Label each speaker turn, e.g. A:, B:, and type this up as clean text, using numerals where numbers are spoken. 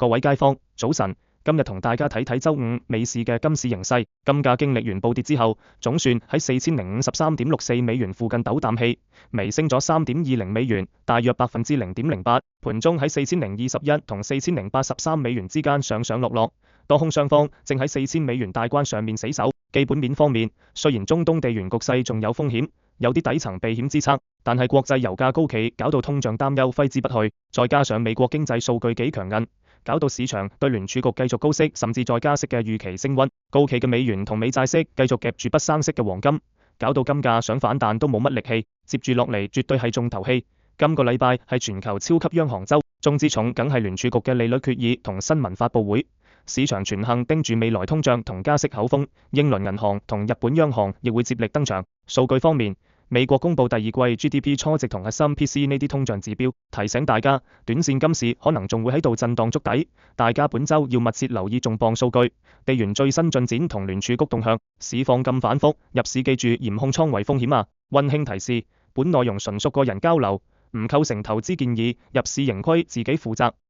A: 各位街坊，早晨，今日同大家睇睇周五美市嘅金市形勢。金價經歷完暴跌之後，總算喺4053.64美元附近抖啖氣，微升咗3.20美元，大約0.08%。盤中喺4021同4083美元之間上上落落，多空雙方正喺4000美元大關上面死守。基本面方面，雖然中東地緣局勢仲有風險，有啲底層避險之策，但係國際油價高企，搞到通脹擔憂揮之不去，再加上美國經濟數據幾強韌，搞到市場對聯儲局繼續高息甚至再加息嘅預期升溫，高企嘅美元同美債息繼續夾住不生息嘅黃金，搞到金價想反彈都冇乜力氣。接住落嚟絕對係重頭戲，今個禮拜係全球超級央行週，重之重梗係聯儲局嘅利率決議同新聞發佈會，市場全行盯住未來通脹同加息口風，英倫銀行同日本央行亦會接力登場。數據方面，美國公布第二季 GDP 初值同核心 PCE 呢啲通脹指標，提醒大家短線金市可能仲會喺度震盪築底，大家本週要密切留意重磅數據、地緣最新進展同聯儲局動向。市況咁反覆，入市記住嚴控倉位風險啊！溫馨提示，本內容純屬個人交流，唔構成投資建議，入市盈虧自己負責。